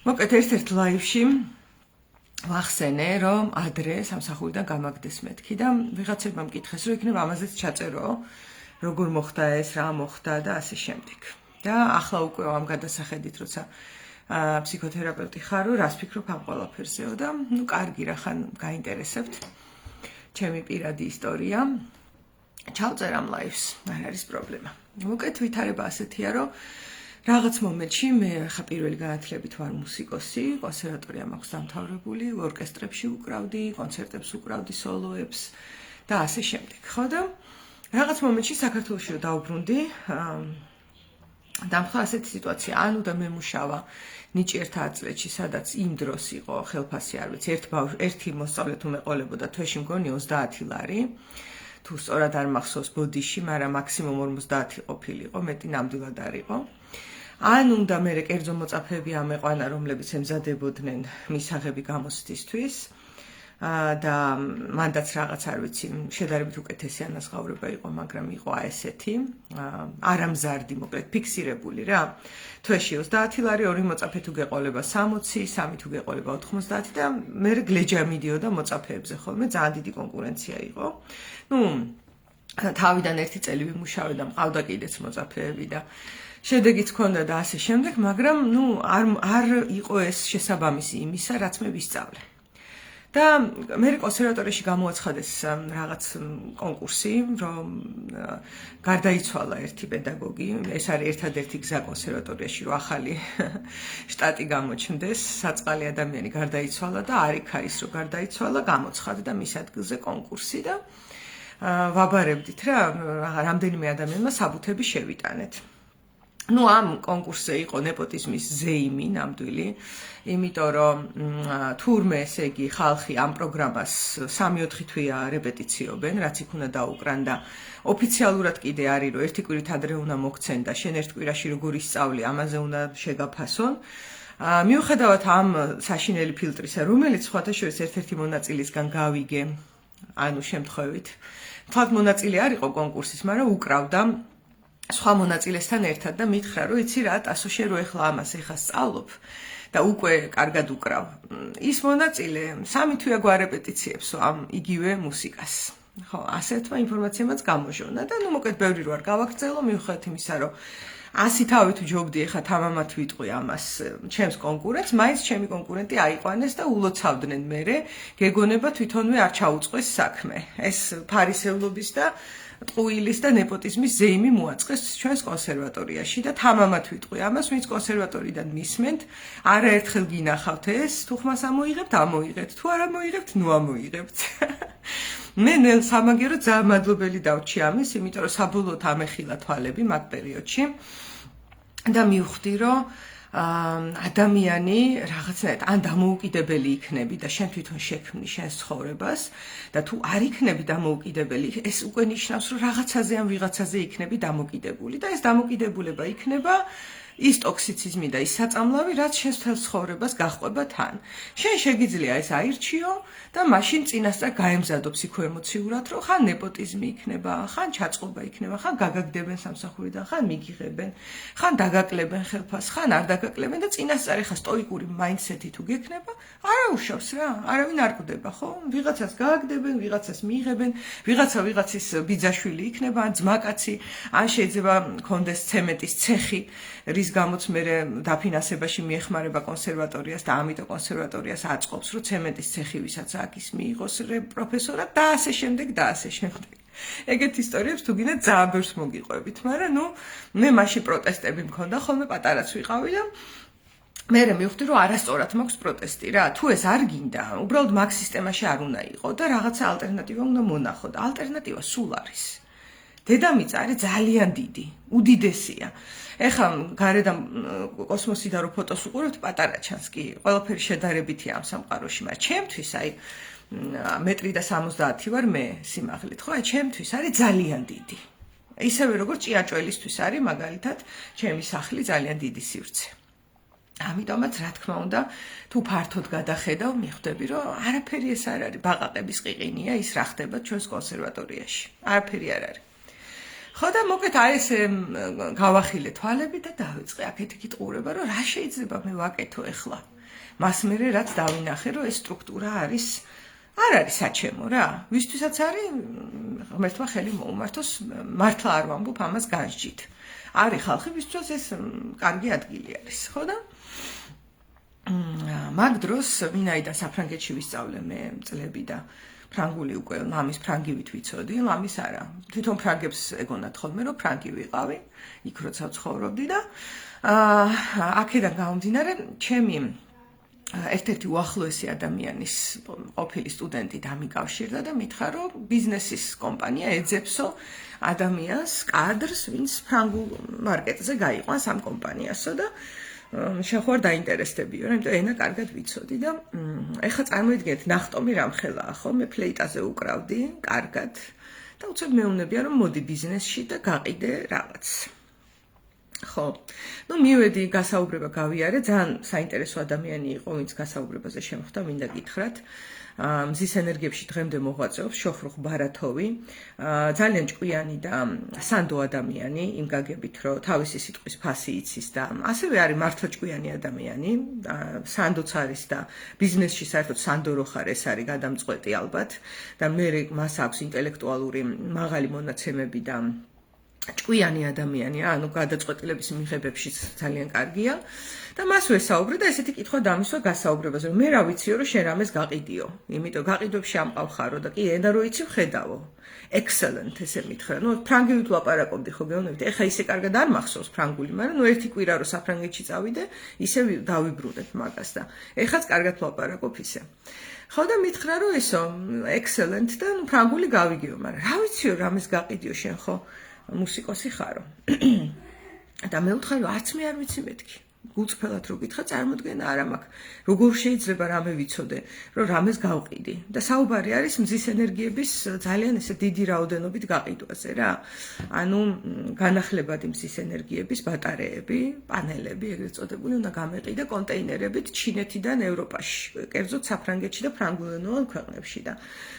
მოკეთ ერთ-ერთ ლაივში ვახსენე, რომ ადრე სამსახურიდან გამაგდეს მეთქი და ვიღაცებმა მკითხეს, რომ იქნება ამაზეც ჩაწერო, როგორ მოხდა ეს, რა მოხდა და ასე შემდეგ. და ახლა უკვე ამ გადასახედით, როცა ფსიქოთერაპევტი ხარო, რას ფიქრობ ამ ყველაფერზეო და კარგი რა ხან გაინტერესებთ. ჩემი პირადი ისტორია. ჩავწერ ამ ლაივს, არ არის პრობლემა. მოკეთ ვითარება ასეთია, რომ რაღაც მომენტში მე ხა პირველი განათლებით ვარ მუსიკოსი, კონსერვატორია მაქვს დამთავრებული, ორკესტრებში უკრავდი, კონცერტებს უკრავდი, სოლოებს და ასე შემდეგ. ხო და რაღაც მომენტში საქართველოში რომ დავბრუნდი, დამხდა ასეთი სიტუაცია, ანუ და მე მუშავა ნიჭიერთა აწლეთში, სადაც იმ დროს იყო ხელფასი არ ვიცი, ერთი მოსწავლე თუ მეყოლებოდა თვეში მგონი 30 ლარი. თუ სწორად არ მახსოვს ბოდიში, მაგრამ მაქსიმუმ 50 ყოფილიყო, მეტი ნამდვილად არ იყო. ან უნდა მე კერძო მოწაფეები ამეყვანა, რომლებიც ემზადებოდნენ მისაღები გამოცდისთვის და მანდაც რაღაც არ ვიცი, შედარებით უკეთესი ანაზღაურება იყო, მაგრამ იყო ესეთი, არამზარდი, მოკლედ ფიქსირებული რა. თვეში 30 ლარი, ორი მოწაფე თუ გეყოლება 60, სამი თუ გეყოლება 90 და მე გლეჯა მიდიოდა მოწაფეებზე ხოლმე, ძალიან დიდი კონკურენცია იყო. თავიდან ერთი წელი ვიმუშავე და მყავდა კიდეც მოწაფეები და შედეგიც ჰქონდა და ასე შემდეგ, მაგრამ არ იყო ეს შესაბამისი იმისა, რაც მე ვისწავლე. და მე კონსერვატორიაში გამოაცხადეს რაღაც კონკურსი, რომ გარდაიცვალა ერთი პედაგოგი, ეს არის ერთადერთი გზა კონსერვატორიაში, რომ ახალი შტატი გამოჩნდეს, საწყალი ადამიანი გარდაიცვალა და არ იქა ის, რომ გარდაიცვალა, გამოცხადდა მის ადგილზე კონკურსი და ვაბარებდით რა, რამდენიმე ადამიანმა საბუთები შევიტანეთ. ამ კონკურსზე იყო ნეპოტიზმის ზეიმი ნამდვილი, იმიტომ რომ თურმე ესე იგი ხალხი ამ პროგრამას 3-4 თვეა რეპეტიციობენ, რაც იქ უნდა დაუკრან და ოფიციალურად კიდე არის, რომ ერთი კვირით ადრე უნდა მოგცენ და შენ ერთ კვირაში როგორ ისწავლი, ამაზე უნდა შეგაფასონ. მიუხედავად ამ საშინელი ფილტრისა, რომელიც სხვათა შორის ერთ-ერთი მონაწილისგან გავიგე, ანუ შემთხვევით, თქვათ მონაწილე არ იყო კონკურსის, მაგრამ უკრავდა სხვა მონაწილესთან ერთად და მითხრა, რომ იცი რა, ტასო შენ რო ეხლა ამას ეხა სწავლობ და უკვე კარგად უკრავ. ის მონაწილე 3 თვეა გვარეპეტიციებსო ამ იგივე მუსიკას. ხო, ასეთმა ინფორმაციამაც გამოჟოვნა და მოკეთ ბევრი რო არ გავაგრძელო, მიუხედავად იმისა, რომ 100 თავით ვჯობდი ეხა თამამად ვიტყვი ამას ჩემს კონკურენტს, მაინც ჩემი კონკურენტი აიყვანეს და ულოცავდნენ მერე, გეგონება თვითონვე არ ჩაუწყეს საქმე. ეს ფარისევლობის და ტყუილის და ნეპოტიზმის ზეიმი მოაწყეს ჩვენს კონსერვატორიაში და თამამად ვიტყვი ამას, ვინც კონსერვატორიდან მისმენთ, არაერთხელ გინახავთ ეს, თუ ხმას ამოიღებთ, ამოიღებთ, თუ არ ამოიღებთ, ამოიღებთ. მე ნელ სამაგერო ძალიან მადლობელი დავჭი ამის, იმიტომ რომ საბოლოოდ ამეხილა თვალები მაგ პერიოდში და მივხვდი, რომ ადამიანი რაღაცნაირად ან დამოუკიდებელი იქნები და შენ თვითონ შექმნი შენს ცხოვრებას და თუ არ იქნები დამოუკიდებელი, ეს უკვე ნიშნავს, რომ რაღაცაზე ან ვიღაცაზე იქნები დამოკიდებული და ეს დამოკიდებულება იქნება ის ტოქსიციზმი და ის საწამლავი, რაც შენს მთელ ცხოვრებას გაჰყვება თან. შენ შეგიძლია ეს აირჩიო და მაშინ წინასწარ გაემზადო ფსიქოემოციურად, რომ ხან ნეპოტიზმი იქნება, ხან ჩაწყობა იქნება, ხან გაგაგდებენ სამსახურიდან, ხან მიგიღებენ, ხან დაგაკლებენ ხელფასს, ხან არ დაგაკლებენ და წინასწარ ხა სტოიკური მაინდსეტი თუ გექნება, არაუშავს რა, არავინ არ კვდება, ხო? ვიღაცას გააგდებენ, ვიღაცას მიიღებენ, ვიღაცა ვიღაცის ბიძაშვილი იქნება, ან ძმაკაცი, ან შეიძლება კონდეს ცემენტის ცეხი, რის გამოც მე დაფინანსებაში მიეხმარება კონსერვატორიას და ამიტომ კონსერვატორიას აწყობს, რომ ცემენტის ცეხი ვისაც აქ მიიღოს პროფესორად და ასე შემდეგ და ასე შემდეგ. ეგეთ ისტორიებს თუ გინდა ძალიან ბევრს მოგიყვებით, მაგრამ მე მაშინ პროტესტები მქონდა, ხოლმე პატარაც ვიყავი და მე მივხვდი, რომ არასწორად მაქვს პროტესტი რა. თუ ეს არ გინდა, უბრალოდ მაგ სისტემაში არ უნდა იყო და რაღაცა ალტერნატივა უნდა მონახო და ალტერნატივა სულ არის. დედამიწა არის ძალიან დიდი, უდიდესია. ეხლა გარედან კოსმოსიდან რო ფოტოს უყურებთ, პატარა ჩანს კი, ყველაფერი შედარებითია ამ სამყაროში, მაგრამ ჩემთვის აი მეტრი და 70 ვარ მე სიმაღლით, ხო? აი ჩემთვის არის ძალიან დიდი. ისევე როგორც ჭიაჭველისთვის არის მაგალითად ჩემი სახლი ძალიან დიდი სივრცე. ამიტომაც რა თქმა უნდა, თუ ფართოდ გადახედავ, მიხვდები, რომ არაფერი ეს არ არის, ბაყაყების ყიყინია ის რა ხდება ჩვენს კონსერვატორიაში. არაფერი არ არის. ხო და მოკეთ აი ესე გავახილე თვალები და დავიწყე აქეთ-იქით ყურება, რომ რა შეიძლება მე ვაკეთო ახლა. მას მერე რაც დავინახე, რომ ეს სტრუქტურა არ არის საჩემო რა. ვისთვისაც არის ღმერთმა ხელი მოუმართოს, მართლა არ ვამბობ ამას განსჯით. არის ხალხი, ვისთვისაც ეს კარგი ადგილი არის, ხო და მაგ დროს ვინაიდან საფრანგეთში ვისწავლე მე წლები და ფრანგული უკვე ლამის ფრანგივით ვიცოდი, ლამის არა. თვითონ ფრანგებს ეგონათ ხოლმე, რომ ფრანგი ვიყავი, იქ როცა ვცხოვრობდი და აქედან გამომდინარე, ჩემი ერთ-ერთი უახლოესი ადამიანის ყოფილი სტუდენტი დამიკავშირდა და მითხრა, რომ ბიზნესის კომპანია ეძებსო ადამიანს, კადრს, ვინც ფრანგულ მარკეტზე გაიყვანს ამ კომპანიასო და შეხوار დაინტერესდებიო, იმიტომ ენა კარგად ვიცოდი და ეხლა წარმოიდგინეთ, ნახტომი რამხელაა, ხო? მე ფლეიტაზე უკრავდი, კარგად და უცებ მეუბნებია, რომ მოდი ბიზნესში და გაყიდე რაღაც. ხო. ნუ მივედი გასაუბრება გავიარე, ძალიან საინტერესო ადამიანი იყო, ვინც გასაუბრებაზე შემხვდა, მინდა გითხრათ. მზის ენერგიებში დღემდე მოღვაწეობს შოხრუხ ბარათოვი, ძალიან ჭკვიანი და სანდო ადამიანი, იმ გაგებით, რომ თავისი სიტყვის ფასი იცის და ასევე არის მართლა ჭკვიანი ადამიანი, სანდოც არის და ბიზნესში საერთოდ სანდო რო ხარ, ეს არის გადამწყვეტი ალბათ და მე მას აქვს ინტელექტუალური მაღალი მონაცემები და ჭკვიანი ადამიანია, ანუ გადაწყვეტილების მიღებებშიც ძალიან კარგია და მას ვესაუბრე და ესეთი კითხვა დამისვა გასაუბრებაზე, რომ მე რა ვიციო, რომ შენ რამეს გაყიდიო, იმიტომ გაყიდვებში ამყავ ხარო და კი ენა რო იცი ვხედავო. Excellent ესე მითხრა. ნუ ფრანგივით ლაპარაკობდი ხო გეუბნებით. ეხა ისე კარგად არ მახსოვს ფრანგული, მაგრამ ნუ ერთი კვირა რო საფრანგეთში წავიდე, ისე დავიბრუნებ მაგას და ეხაც კარგად ლაპარაკობ ისე. ხო და მითხრა რომ ესო excellent და ნუ ფრანგული გავიგიო, მაგრამ რა ვიციო რამეს გაყიდიო შენ ხო? მუსიკოსი ხარო. და მე ვთხარი, არც მე არ ვიცი მეთქი. გულწრფელად რო გითხრა, წარმოდგენა არ მაქვს. როგორ შეიძლება რამე ვიცოდე, რომ რამეს გავყიდი? და საუბარი არის მზის ენერგიების ძალიან ესე დიდი რაოდენობით გაყიდვაზე რა. ანუ განახლებადი მზის ენერგიების ბატარეები, პანელები, ეგრეთ წოდებული, უნდა გამეყიდა კონტეინერებით ჩინეთიდან ევროპაში, კერძოდ საფრანგეთში და ფრანგულენოვან ქვეყნებში და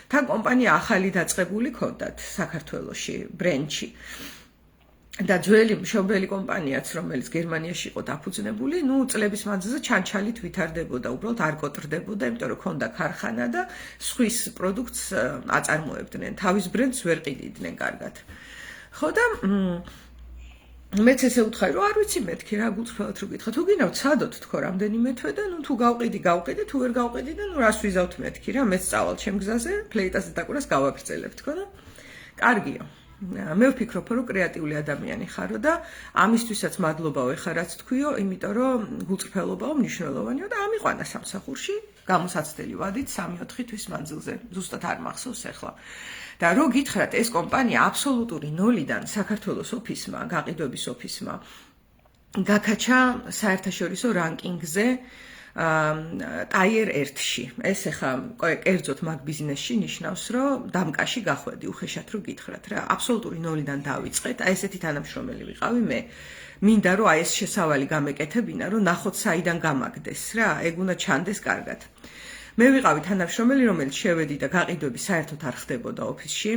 თან კომპანია ახალი დაწყებული ქონდათ საქართველოში, ბრენჩი. და ძველი მშობელი კომპანიაც, რომელიც გერმანიაში იყო დაფუძნებული, ნუ წლების მანძილზე ჩანჩალით ვითარდებოდა, უბრალოდ არ კოტრდებოდა, იმიტომ რომ ქონდა ქარხანა და სხვის პროდუქტს აწარმოებდნენ, თავის ბრენდს ვერ ყიდიდნენ კარგად. ხო და მეც ესე ვუთხარი, რომ არ ვიცი მეთქი რა გულწრფელად რო გითხრა, თუ გინდა ვცადოთ თქო რამდენიმე თვე და ნუ თუ გავყიდი, თუ ვერ გავყიდი და ნუ რას ვიზავთ მეთქი რა, მეც წავალ ჩემ გზაზე, ფლეიტაზე დაკვირას გავაგრძელებ თქო და კარგია. მე ვფიქრობ, რომ კრეატიული ადამიანი ხარო და ამისთვისაც მადლობაო ეხა რაც თქვიო, იმიტომ რომ გულწრფელობაო მნიშვნელოვანია და ამიყვანა სამსახურში, გამოსაცდელი ვადით 3-4 თვის მანძილზე, ზუსტად არ მახსოვს ახლა. და რო გითხრათ, ეს კომპანია აბსოლუტური ნოლიდან საქართველოს ოფისმა, გაყიდვების ოფისმა გაკაჩა საერთაშორისო რანკინგზე ტაიერ 1-ში. ეს ახლა კერძოდ მაგ ბიზნესში ნიშნავს, რომ დამკაში გახვედი, უხეშად რო გითხრათ რა. აბსოლუტური ნოლიდან დავიწყეთ. აი ესეთი თანამშრომელი ვიყავი მე. მინდა რომ აი ეს შესავალი გამეკეთებინა, რომ ნახოთ საიდან გამაგდეს რა. ეგ უნდა ჩანდეს კარგად. მე ვიყავი თანამშრომელი, რომელიც შევედი და გაყიდვები საერთოდ არ ხდებოდა ოფისში.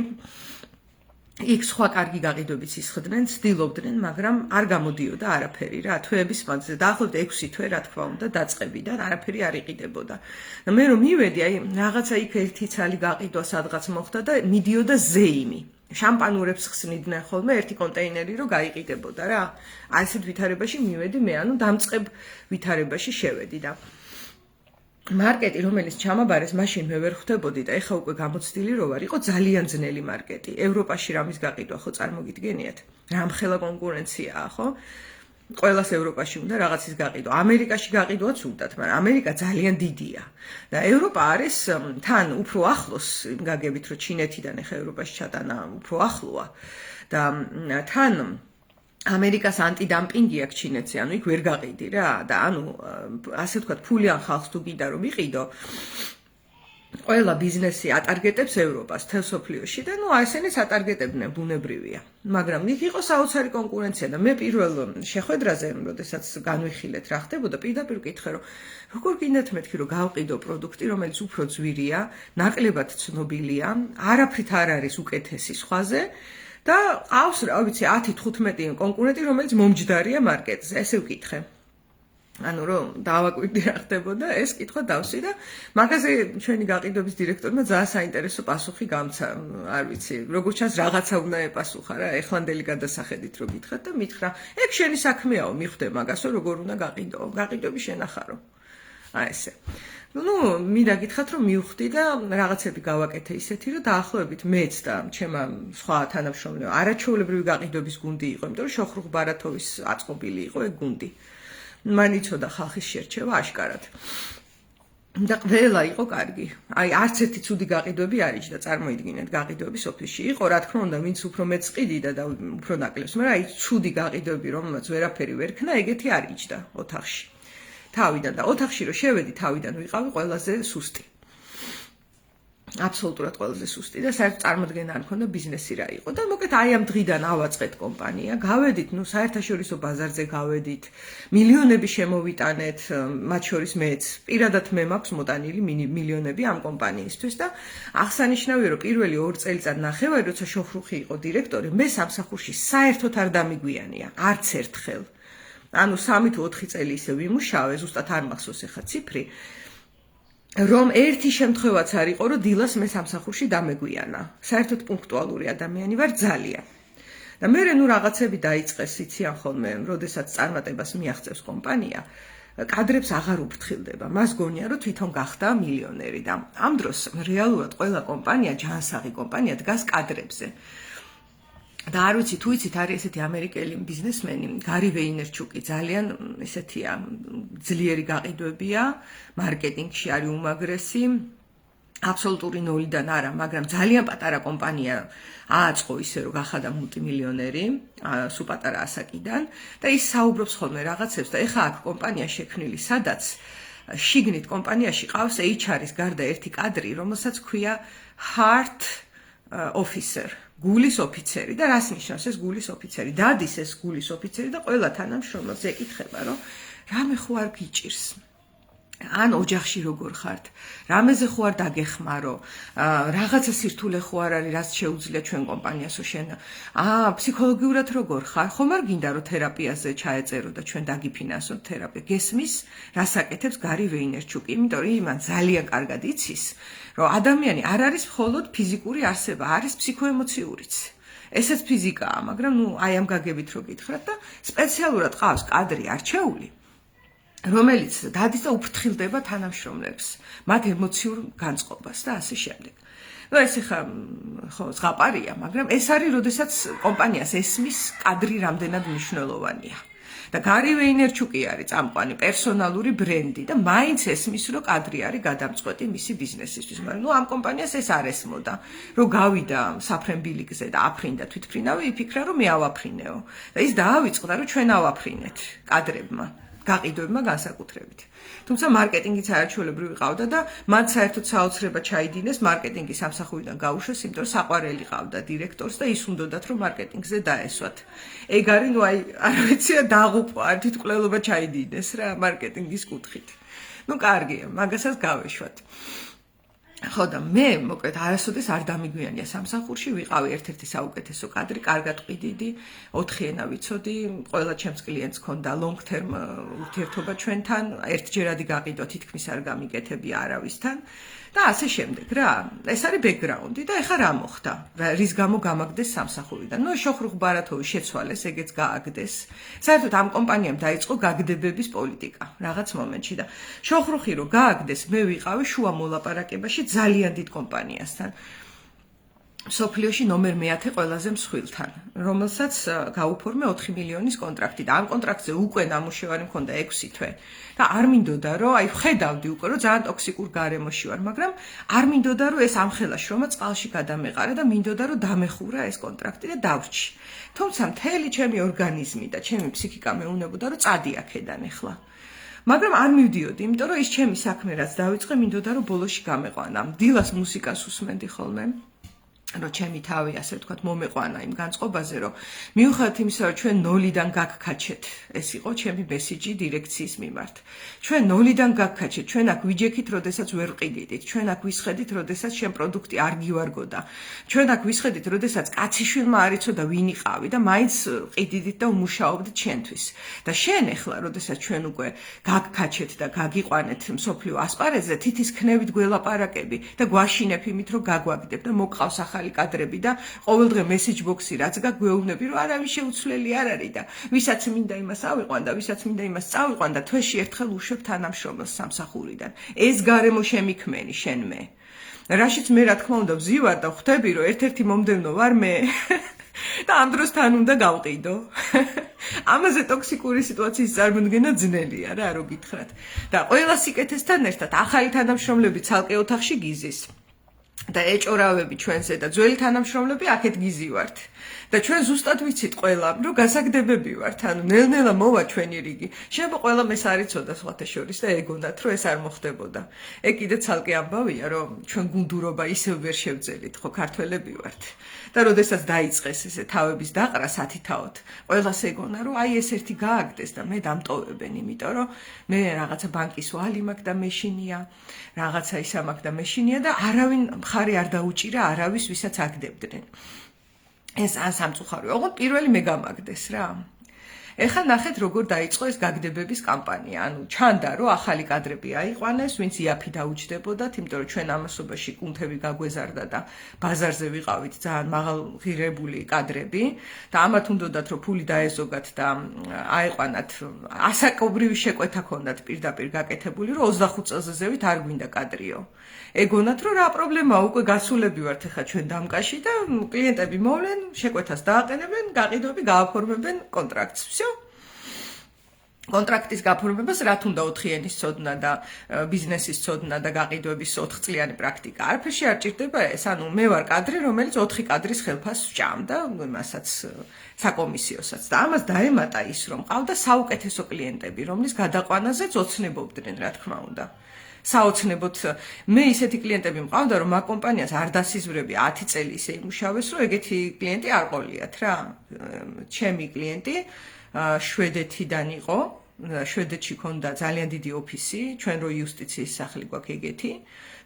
იქ სხვა კარგი გაყიდვებიც ისხდნენ, ცდილობდნენ, მაგრამ არ გამოდიოდა არაფერი რა. თვეების მანძილზე დაახლოებით 6 თვე, რა თქმა უნდა, დაწყებიდან არაფერი არ იყიდებოდა. და მე რომ მივედი, აი რაღაცა იქ ერთი ცალი გაყიდვა სადღაც მოხდა და მიდიოდა ზეიმი. შამპანურებს ხსნიდნენ ხოლმე ერთი კონტეინერი რომ გაიყიდებოდა რა. აი ესეთ ვითარებაში მივედი მე, ანუ დამწყებ ვითარებაში შევედი და მარკეტი, რომელიც ჩამაბარეს, მაშინ მე ვერ ხვდებოდი და ეხა უკვე გამოცდილი რო ვარ, იყო ძალიან ძნელი მარკეტი. ევროპაში რამის გაყიდვა ხო წარმოგიდგენიათ? რამხელა კონკურენციაა, ხო? ყველას ევროპაში უნდა რაღაცის გაყიდვა. ამერიკაში გაყიდვაც უნდათ, მაგრამ ამერიკა ძალიან დიდია. და ევროპა არის თან უფრო ახლოს, იმ გაგებით, რომ ჩინეთიდან ეხა ევროპაში ჩატანა უფრო ახლოა. და თან ამერიკას ანტიდამპინგი აქვს ჩინეთზე, ანუ იქ ვერ გაყიდი რა და ანუ ასე ვთქვათ, ფულიან ხალხს თუ გინდა რომ იყიდო, ყველა ბიზნესი ატარგეტებს ევროპას, თელ სოფლიოში და ნუ ესენიც ატარგეტებდნენ, ბუნებრივია. მაგრამ იქ იყო საოცარი კონკურენცია და მე პირველ შეხვედრაზე, როდესაც განვიხილეთ რა ხდებოდა, პირდაპირ ვკითხე, რომ როგორ გინდათ მეთქი, რომ გავყიდო პროდუქტი, რომელიც უფრო ძვირია, ნაკლებად ცნობილია, არაფრით არ არის უკეთესი სხვაზე. და ყავს რა ვიცი 10-15 კონკურენტი, რომელიც მომჯდარია მარკეტზე. ესე ვკითხე. ანუ რომ დავაკვირდი რა ხდებოდა, ეს კითხვა დავსვი და მაგაზე ჩვენი გაყიდვების დირექტორმა ძალიან საინტერესო პასუხი გამცა. არ ვიცი, როგორც ჩანს რაღაცა უნდა ეპასუხა რა, ეხლანდელი გადასახედით რო გითხრათ და მითხრა, ეგ შენი საქმეაო, მიხვდე მაგასო, როგორ უნდა გაყიდო, გაყიდვები შენახარო. აი ესე. მინდა გითხრათ, რომ მივხვდი და რაღაცები გავაკეთე ისეთი, რომ დაახლოებით მეც და ჩემმა სხვა თანამშრომლებმა არაჩვეულებრივი გაყიდვების გუნდი იყო, იმიტომ რომ შოხრუხ ბარათოვის აწყობილი იყო ეგ გუნდი. მან იცოდა ხალხის შერჩევა აშკარად. და ყველა იყო კარგი. აი არც ერთი ცუდი გაყიდვები არ იჯდა, წარმოიდგინეთ, გაყიდვების ოფისში იყო, რა თქმა უნდა, ვინც უფრო მეც ყიდიდა და უფრო ნაკლებს, მაგრამ აი ცუდი გაყიდვები, რომელსაც ვერაფერი ვერ ქნა, ეგეთი არ იჯდა ოთახში. თავიდან და ოთახში რო შევედი, თავიდან ვიყავი ყველაზე სუსტი. აბსოლუტურად ყველაზე სუსტი და საერთოდ წარმოდგენა არ მქონდა ბიზნესი რა იყო და მოკლედ აი ამ დღიდან ავაწყეთ კომპანია, გავედით, საერთაშორისო ბაზარზე გავედით, მილიონები შემოვიტანეთ, მათ შორის მეც, პირადად მე მაქვს მოტანილი მილიონები ამ კომპანიისთვის და აღსანიშნავია, რომ პირველი 2 წელიწად ნახევარი, როცა შოხრუხი იყო დირექტორი, მე სამსახურში საერთოდ არ დამიგვიანია, არც ერთხელ. ანუ 3 თუ 4 წელი ისე ვიმუშავე, ზუსტად არ მახსოვს ეხა ციფრი. რომ ერთი შემთხვევაც არ იყო, რომ დილას მე სამსახურში დამეგვიანა. საერთოდ პუნქტუალური ადამიანი ვარ ძალიან. და მე რაღაცები დაიწყეს, იციან ხოლმე, როდესაც წარმატებას მიაღწევს კომპანია, კადრებს აღარ უფრთხილდება. მას გონია, რომ თვითონ გახდა მილიონერი და ამ დროს რეალურად ყველა კომპანია, ჯანსაღი კომპანია დგას კადრებზე. და არ ვიცი, თუ იცით, არის ესეთი ამერიკელი ბიზნესმენი, გარი ვეინერჩუკი, ძალიან ესეთია, ძლიერი გაყიდვებია, მარკეტინგში არის უმაგრესი, აბსოლუტური ნოლიდან არა, მაგრამ ძალიან პატარა კომპანია ააწყო ისე, რომ გახადა მულტიმილიონერი, სულ პატარა ასაკიდან და ის საუბრობს ხოლმე რაღაცებს და ეხლა აქ კომპანია შექმნილი, სადაც შიგნით კომპანიაში ყავს HR-ის გარდა ერთი კადრი, რომელსაც ქვია heart officer. გულის ოფიცერი და რას ნიშნავს ეს გულის ოფიცერი? დადის ეს გულის ოფიცერი და ყველა თანამშრომელს ეკითხება, რომ რამე ხო არ გიჭირს? ან ოჯახში როგორ ხართ? რამეზე ხო არ დაგეხმარო? რაღაცა სირთულე ხო არ არის, რაც შეუძლია ჩვენ კომპანიასო შენ? ფსიქოლოგიურად როგორ ხარ? ხომ არ გინდა რომ თერაპიაზე ჩაეწერო და ჩვენ დაგიფინანსოთ თერაპია? გესმის, რას აკეთებს გარი ვეინერჩუკი? იმიტომ რომ იმან ძალიან კარგად იცის, რომ ადამიანი არ არის მხოლოდ ფიზიკური არსება, არის ფსიქოემოციურიც. ესეც ფიზიკაა, მაგრამ აი ამ გაგებით რო გითხრათ და სპეციალურად ყავს კადრი არჩეული, რომელიც დადის და უფრთხილდება თანამშრომლებს, მათ ემოციურ განწყობას და ასე შემდეგ. ეს ხა ხო ზღაპარია, მაგრამ ეს არის, როდესაც კომპანიას ესმის კადრი რამდენად მნიშვნელოვანია. და გარი ვეინერჩუკი არის წამყვანი პერსონალური ბრენდი და მაინც ესმის, რომ კადრი არის გადამწყვეტი მისი ბიზნესისთვის. მაგრამ ამ კომპანიას ეს არ ესმოდა, რომ გავიდა საფრენბილიკზე და აფრინდა თვითფრინავი, იფიქრა, რომ მე ავაფრინეო. და ის დაავიწყდა, რომ ჩვენ ავაფრინეთ კადრებმა. გაყიდვებმა განსაკუთრებით. თუმცა მარკეტინგიც არაჩვეულებრივი ყავდა და მათ საერთოდ საოცრება ჩაიდინეს მარკეტინგის სამსახურიდან გაუშვეს, იმიტომ რომ საყვარელი ყავდა დირექტორს და ის უნდათ რომ მარკეტინგზე დაესვათ. ეგ არის, არ ვიცი, დაღუპვა, თვითმკვლელობა ჩაიდინეს რა მარკეტინგის კუთხით. კარგია, მაგასაც გავეშვათ. ხო და მე მოკლედ არასოდეს არ დამიგვიანია სამსახურში, ვიყავი ერთ-ერთი საუკეთესო კადრი, კარგად ყიდიდი, 4 ენა ვიცოდი, ყველა ჩემს კლიენტს ჰქონდა long term ურთიერთობა ჩვენთან, ერთჯერადი გაყიდვა თითქმის არ გამიკეთებია არავისთან და ასე შემდეგ რა. ეს არის ბექგრაუნდი და ეხლა რა მოხდა? რის გამო გამაგდეს სამსახურიდან? შოხრუხ ბარათოვი შეცვალეს, ეგეც გააგდეს. საერთოდ ამ კომპანიამ დაიწყო გაგდებების პოლიტიკა რაღაც მომენტში და შოხრუხი რო გააგდეს, მე ვიყავი შუა მოლაპარაკებაში ძალიან დიდ კომპანიასთან. სოფლიოში ნომერ მე-10 ყველაზე მსხვილთან, რომელსაც გაუფორმე 4 მილიონის კონტრაქტი და ამ კონტრაქტზე უკვე ნამუშევარი მქონდა 6 თვე. და არ მინდოდა, რომ ხედავდი უკვე, რომ ძალიან ტოქსიკურ გარემოში ვარ, მაგრამ არ მინდოდა, რომ ეს ამხელა შრომა წყალში გადამეყარა და მინდოდა, რომ დამეხურა ეს კონტრაქტი და დავრჩი. თუმცა მთელი ჩემი ორგანიზმი და ჩემი ფსიქიკა მეუნებოდა, რომ წადი აქედან ახლა. მაგრამ არ მივდიოდი, იმიტომ რომ ის ჩემი საქმე რაც დავიწყე, მინდოდა, რომ ბოლოში გამეყვანა. დილას მუსიკას უსმენდი ხოლმე. რომ ჩემი თავი ასე ვთქვათ მომეყვანა იმ განწყობაზე, რომ მიუხედავად იმისა, რომ ჩვენ ნოლიდან გაგქაჩეთ, ეს იყო ჩემი მესიჯი დირექციის მიმართ. ჩვენ ნოლიდან გაგქაჩეთ, ჩვენ აქ ვიჯექით, როდესაც ვერ ვყიდიდით, ჩვენ აქ ვისხედით, როდესაც შენ პროდუქტი არ გივარგოდა. ჩვენ აქ ვისხედით, როდესაც კაციშვილმა არ იცოდა ვინ იყავი და მაინც ყიდიდით და უმუშაობდით შენთვის. და შენ ახლა, როდესაც ჩვენ უკვე გაგქაჩეთ და გაგიყვანეთ მსოფლიო ასპარეზზე, თითის ქნევით გველაპარაკები და გვაშინებ იმით, რომ გაგვაგდებ და მოგყავს ახალი კადრები და ყოველდღე მესეჯ ბოქსი რაც გაგვეუბნები, რომ არავის შეუცვლელი არ არის და ვისაც მინდა იმას ავიყვან და ვისაც მინდა იმას წავიყვან და თვეში ერთხელ უშვებ თანამშრომელს სამსახურიდან. ეს გარემო შემიქმენი შენ მე. რაშიც მე რა თქმა უნდა ვზივარ და ხვდები, რომ ერთ-ერთი მომდევნო ვარ მე. და ამ დროს თან უნდა გავყიდო. ამაზე ტოქსიკური სიტუაციის წარმოქმნა ძნელია რა, რო გითხრათ. და ყველა სიკეთესთან ერთად ახალი თანამშრომლები ცალკე ოთახში გიზის. და ეჭორავები ჩვენზე და ძველი თანამშრომლები აქეთ გიზივართ. და ჩვენ ზუსტად ვიცით ყველა, რომ გასაგდებები ვართ, ანუ ნელ-ნელა მოვა ჩვენი რიგი. შეიძლება ყველა ეს არ იცოდა სხვათა შორის და ეგონათ, რომ ეს არ მოხდებოდა. ეგ კიდე ცალკე ამბავია, რომ ჩვენ გუნდურობა ისევ ვერ შევძელით, ხო, ქართველები ვართ. და როდესაც დაიწყეს ესე თავების დაყრა სათითაოდ, ყველას ეგონა, რომ აი ეს ერთი გააგდეს და მე დამტოვებენ, იმიტომ რომ მე რაღაცა ბანკის ვალი მაქვს და მეშინია, რაღაცა ისა მაქვს და მეშინია და არავინ მხარი არ დაუჭირა არავის, ვისაც აგდებდნენ. ეს სამწუხაროა. ოღონდ პირველი მე გამაგდეს რა. ეხლა ნახეთ როგორ დაიწყო ეს გაგდებების კამპანია. ანუ ჩანდა რომ ახალი კადრები აიყვანეს, ვინც იაფი დაუჯდებოდათ, იმიტომ რომ ჩვენ ამასობაში კუნთები გაგვეზარდა და ბაზარზე ვიყავით ძალიან მაღალღირებული კადრები და ამათ უნდათ რომ ფული დაეზოგათ და აიყვანათ ასაკობრივი შეკვეთა ქონდათ პირდაპირ გაკეთებული, რომ 25 წელზე ზევით არ გვინდა კადრიო. ეგონათ რომ რა პრობლემაა, უკვე გასულები ვართ ახლა ჩვენ დამკაში და კლიენტები მოვლენ, შეკვეთას დააყენებენ, გაყიდვები გააფორმებენ კონტრაქტს. всё. კონტრაქტის გაფორმებას რა თუნდა 4 ენის ცოდნა და ბიზნესის ცოდნა და გაყიდვების 4 წლიანი პრაქტიკა. არაფერში არ ჭირდება ეს. ანუ მე ვარ კადრი, რომელიც 4 კადრის ხელფასს ვჭამდა, იმასაც საკომისიოსაც. და ამას დაემატა ის, რომ ყავდა საუკეთესო კლიენტები, რომლის გადაყვანაზეც ოცნებობდნენ, რა თქმა უნდა. საოცნებოთ მე ისეთი კლიენტები მყავდა, რომ მაგ კომპანიას არ დასიზვრები 10 წელი ისე იმუშავეს, რომ ეგეთი კლიენტი არ ყოლიათ რა. ჩემი კლიენტი შვედეთიდან იყო, შვედეთში ქონდა ძალიან დიდი ოფისი, ჩვენ რო იუსტიციის სახლი გვაქვს ეგეთი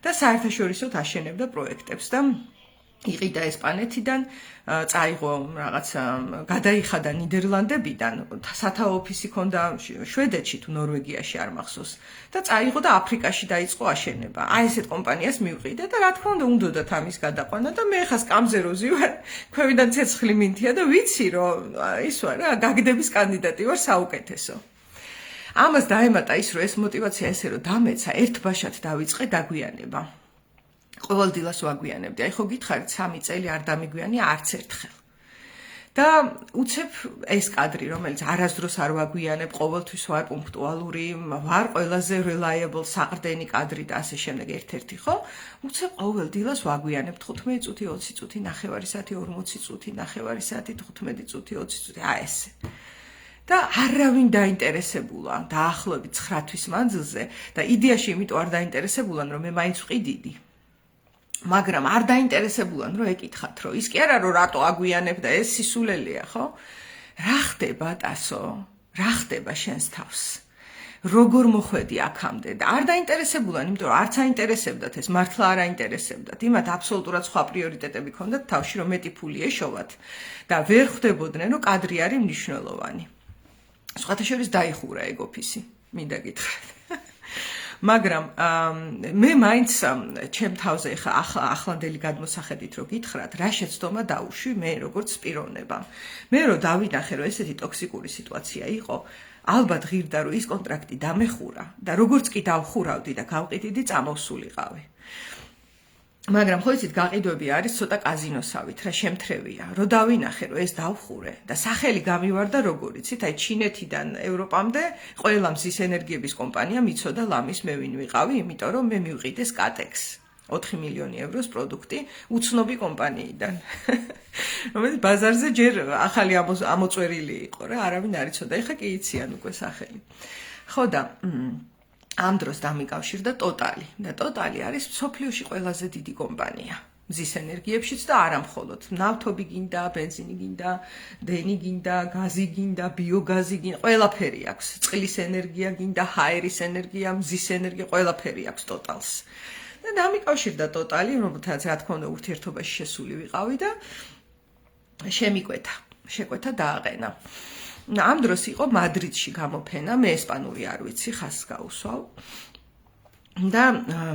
და საერთაშორისოდ აშენებდა პროექტებს და იყიდა ესპანეთიდან, წაიღო რაღაც გადაიხადა ნიდერლანდებიდან, სათავო ოფისი ქონდა შვედეთში თუ ნორვეგიაში არ მახსოვს და წაიღო და აფრიკაში დაიწყო აშენება. აი ესეთ კომპანიას მივყიდე და რა თქმა უნდა უნდათ ამის გადაყვანა და მე ხა სკამზე რო ზივარ, ქვევიდან ცეცხლი მინთია და ვიცი რომ ის ვარ რა, გაგდების კანდიდატი ვარ საუკეთესო. ამას დაემატა ის, რომ ეს мотиваცია ესე რომ დამეცა, ერთბაშად დავიწყე დაგვიანება. ყოველ დილას ვაგვიანებდი. აი ხო გითხარით 3 წელი არ დამიგვიანია არც ერთხელ. და უცებ ეს კადრი, რომელიც არასდროს არ ვაგვიანებ, ყოველთვის ვარ პუნქტუალური, ვარ ყველაზე reliable საყრდენი კადრი და ასე შემდეგ ერთ-ერთი, ხო? უცებ ყოველ დილას ვაგვიანებ 15 წუთი, 20 წუთი, ნახევარი საათი, 40 წუთი, ნახევარი საათი, 15 წუთი, 20 წუთი, აი ესე. და არავინ დაინტერესებულა დაახლოებით 9 თვის მანძილზე და იდეაში იმიტომ არ დაინტერესებულან, რომ მე მაინც ვყიდიდი. მაგრამ არ დაინტერესებულან რომ ეკითხათ რომ ის კი არა რომ რატო აგვიანებ და ეს სისულელია ხო? რა ხდება ტასო? რა ხდება შენს თავს? როგორ მოხვედი აქამდე და არ დაინტერესებულან, იმიტომ რომ არც აინტერესებდათ ეს, მართლა არ აინტერესებდათ. იმათ აბსოლუტურად სხვა პრიორიტეტები ქონდათ თავში, რომ მეტი ფული ეშოვათ და ვერ ხვდებოდნენ რომ კადრი არის მნიშვნელოვანი. სხვათა შორის დაიხურა ეგ ოფისი, მინდა გითხრათ. მაგრამ მე მაინც ჩემ თავზე ახლანდელი გადმოსახედით რო გითხრათ, რა შეცდომა დაუშვი მე როგორც პიროვნება. მე რო დავინახე რომ ესეთი ტოქსიკური სიტუაცია იყო, ალბათ ღირდა რომ ის კონტრაქტი დამეხურა და როგორც კი დავხურავდი და გავყიდიდი წამოვსულიყავი. მაგრამ ხო იცით გაყიდვები არის ცოტა კაზინოსავით რა შემთრევია. რო დავინახე რომ ეს დავხურე და სახელი გამივარდა როგორ იცით, აი ჩინეთიდან ევროპამდე ყველა მზის ენერგიების კომპანია მიცოდა ლამის მე ვინ ვიყავი, იმიტომ რომ მე მივყიდე SCATEX 4 მილიონი ევროს პროდუქტი უცნობი კომპანიიდან. რომელიც ბაზარზე ჯერ ახალი ამოწვერილი იყო რა, არავინ არ იცოდა, ეხა კი იციან უკვე სახელი. ხო და ამ დროს დამიკავშირდა ტოტალი და ტოტალი არის მსოფლიოში ყველაზე დიდი კომპანია. მზის ენერგიებშიც და არა მხოლოდ. ნავთობი გინდა, ბენზინი გინდა, დენი გინდა, გაზი გინდა, ბიოგაზი გინდა, ყველაფერი აქვს. წყლის ენერგია გინდა, ჰაერის ენერგია, მზის ენერგია, ყველაფერი აქვს ტოტალს. და დამიკავშირდა ტოტალი, რომელთაც რა თქმა უნდა ურთიერთობაში შესული ვიყავი და შეკვეთა დააყენა. ამ დროს იყო მადრიდში გამოფენა, მე ესპანური არ ვიცი, ხაზს გაუსვავ. და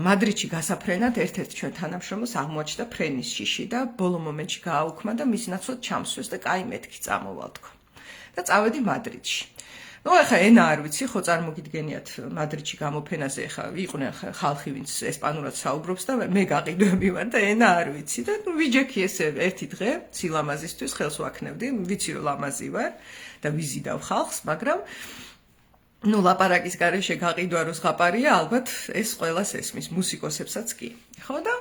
მადრიდში გასაფრენად ერთ-ერთ ჩვენ თანამშრომელს აღმოაჩნდა ფრენის შიში და ბოლო მომენტში გააუქმა და მის ნაცვლად ჩამსვეს და კაი მეთქი წამოვალ თქო. და წავედი მადრიდში. ახლა ენა არ ვიცი, ხო წარმოგიდგენიათ მადრიდში გამოფენაზე ახლა იყვნენ ხალხი, ვინც ესპანურად საუბრობს და მე გაყიდვები ვარ და ენა არ ვიცი და ვიჯექი ესე ერთი დღე სილამაზისთვის ხელს ვაქნევდი, ვიცი რომ ლამაზი ვარ და ვიზიდავ ხალხს, მაგრამ ლაპარაკის გარეშე გაყიდვა რო ზღაპარია, ალბათ ეს ყველას ესმის, მუსიკოსებსაც კი. ხო და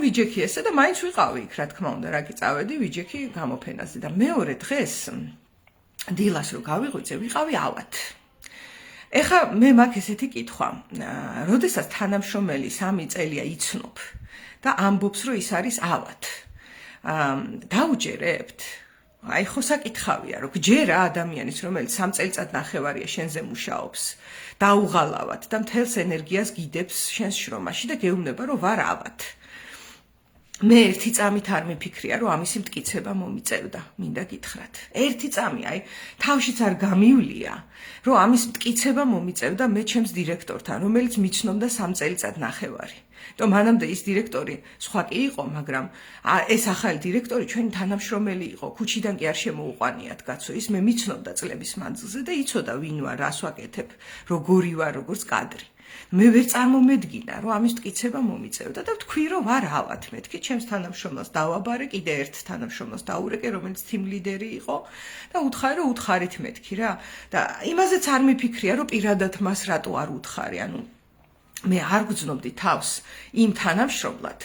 ვიჯექი ესე და მაინც ვიყავი იქ, რა თქმა უნდა, რა კი წავედი, ვიჯექი გამოფენაზე და მეორე დღეს დილას რო გავიღვიძე, ვიყავი ავად. ეხა მე მაქვს ესეთი კითხვა, როდესაც თანამშრომელი 3 წელია იცნობ და ამბობს, რომ ის არის ავად. დაუჯერებთ? აი ხო საკითხავია, რომ გჯერა ადამიანის, რომელიც 3 წელიწად ნახევარია შენზე მუშაობს, დაუღალავად და მთელს ენერგიას გიდებს შენს შრომაში და გეუბნება, რომ ვარ ავად. მე ერთი წამით არ მიფიქრია, რომ ამისი მტკიცება მომიწევდა, მინდა გითხრათ. ერთი წამი, აი, თავშიც არ გამივლია, რომ ამის მტკიცება მომიწევდა მე ჩემს დირექტორთან, რომელიც მიცნობდა 3 წელიწად ნახევარი. და მანამდე ის დირექტორი სხვა კი იყო, მაგრამ ეს ახალი დირექტორი ჩვენი თანამშრომელი იყო, ქუჩიდან კი არ შემოუყვანიათ, კაცო, ის მე მიცნობდა წლების მანძილზე და იცოდა ვინ ვარ, რას ვაკეთებ, როგორი ვარ, როგორც კადრი. მე ვერ წარმომედგინა, რომ ამის მტკიცება მომიწევდა და ვთქვი, რომ ვარ ავად მეთქი, ჩემს თანამშრომელს დავაბარე, კიდე ერთ თანამშრომელს დაურეკე, რომელიც team leader-ი იყო და უთხარი, რომ უთხარით მეთქი რა. და იმაზეც არ მიფიქრია, რომ პირადად მას რატო არ უთხარი, ანუ მე არ გძნობდი თავს იმ თანამშრომლად,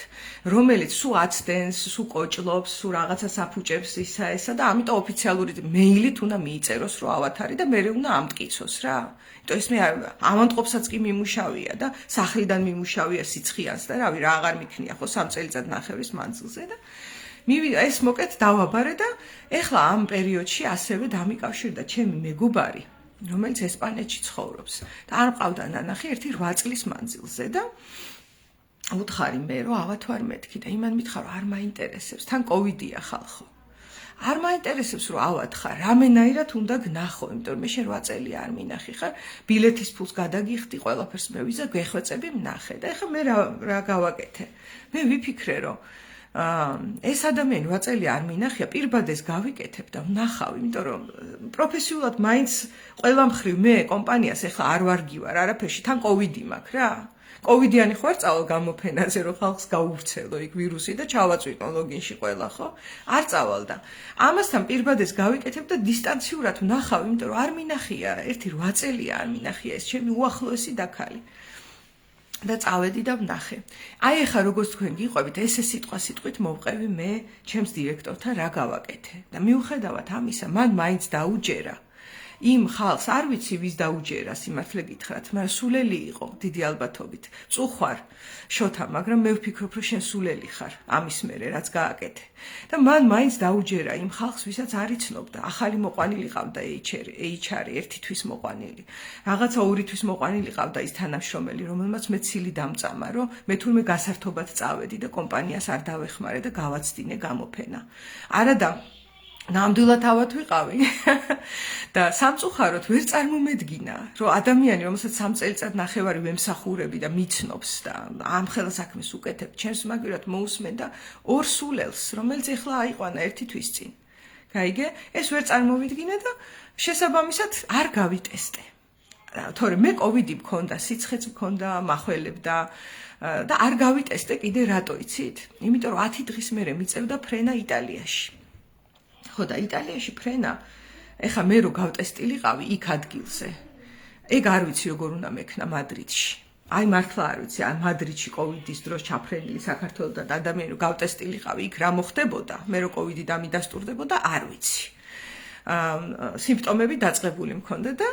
რომელიც სულ აცდენს, სულ კოჭლობს, სულ რაღაცას აფუჭებს ისა და ამიტომ ოფიციალური მეილით უნდა მიიწეროს, რომ ავად არის და მე უნდა ამტკიცოს რა. იმიტომ ეს მე ავანტყოფსაც კი მიმუშავია და სახლიდან მიმუშავია სიცხიანს და რავი რა აღარ მიქნია ხო 3 წელიწად ნახევრის მანძილზე და მივიდა ეს მოკეთ დავაბარე და ეხლა ამ პერიოდში ასევე დამიკავშირდა ჩემი მეგობარი, რომელიც ესპანეთში ცხოვრობს და არ მყავდა ნანახი ერთი 8 წლის მანძილზე და უთხარი მე რომ ავად ვარ მეთქი და იმან მითხრა რომ არ მაინტერესებს, თან კოვიდია ხალხო. არ მაინტერესებს რომ ავად ხარ, რამენაირად უნდა გნახო, იმიტომ რომ მე შენ 8 წელი არ მინახი ხარ, ბილეთის ფულს გადაგიხდი, ყველაფერს მე ვიზა, გვეხვეწები ვნახე და ეხლა მე რა გავაკეთე? მე ვიფიქრე რომ ეს ადამიანი 8 წელი არ მინახია, პირბადეს გავიკეთებ და ვნახავ, იმიტომ რომ პროფესიულად მაინც ყველა მხრივ მე კომპანიას ეხლა არ ვარგივარ არაფერში, თან კოვიდი მაქვს რა. კოვიდიანი ხო არ წავალ გამოფენაზე, რომ ხალხს გაუვრცელო იქ ვირუსი და ჩავაწვიტო ლოგინში ყველა, ხო? არ წავალ და ამასთან პირბადეს გავიკეთებ და დისტანციურად ვნახავ, იმიტომ რომ არ მინახია, ერთი 8 წელია არ მინახია ეს ჩემი უახლოესი დაქალი. და წავედი და ვნახე. აი ეხა როგორც თქვენ გიყვებით, ესე სიტყვა სიტყვით მოვყევი მე ჩემს დირექტორთან რა გავაკეთე. და მიუხედავად ამისა, მან მაინც დაუჯერა. იმ ხალხს არ ვიცი ვის დაუჯერა, სიმართლე გითხრათ, მაგრამ სულელი იყო, დიდი ალბათობით. წუხვარ შოთა, მაგრამ მე ვფიქრობ, რომ შენ სულელი ხარ ამის მერე, რაც გააკეთე. და მან მაინც დაუჯერა იმ ხალხს, ვისაც არ იცნობდა. ახალი მოყვანილი ყავდა HR, ერთი თვის მოყვანილი. რაღაცა 2 თვის მოყვანილი ყავდა ის თანამშრომელი, რომელმაც მე ცილი დამწამა, რომ მე თურმე გასართობად წავედი და კომპანიას არ დავეხმარე და გავაცდინე გამოფენა. არადა ნამდვილად ავად ვიყავი და სამწუხაროდ ვერ წარმომედგინა, რომ ადამიანი, რომელსაც 3 წელიწად ნახევარი ვემსახურები და მიცნობს და ამ ხელა საქმეს უკეთებ, ჩემს მაგივრად მოусმენ და 2 სულელს, რომელიც ეხლა აიყვანა 1 თვის წინ. გაიგე? ეს ვერ წარმოვიდგინე და შესაბამისად არ გავიტესტე. თორე მე კოვიდი მქონდა, სიცხეც მქონდა, მახველებდა და არ გავიტესტე კიდე რატო იცით? იმიტომ რომ 10 დღის მერე მიწევდა ფრენა იტალიაში. ხო და იტალიაში ფრენა, ეხა მე რო გავტესტილიყავი იქ ადგილზე. ეგ არ ვიცი როგორ უნდა მექნა მადრიდში. აი მართლა არ ვიცი, აი მადრიდში კოვიდის დროს ჩაფრენილი საქართველოდან ადამიანი რო გავტესტილიყავი იქ რა მოხდებოდა, მე რო კოვიდი დამიდასტურდებოდა, არ ვიცი. სიმპტომები დაწყებული მქონდა და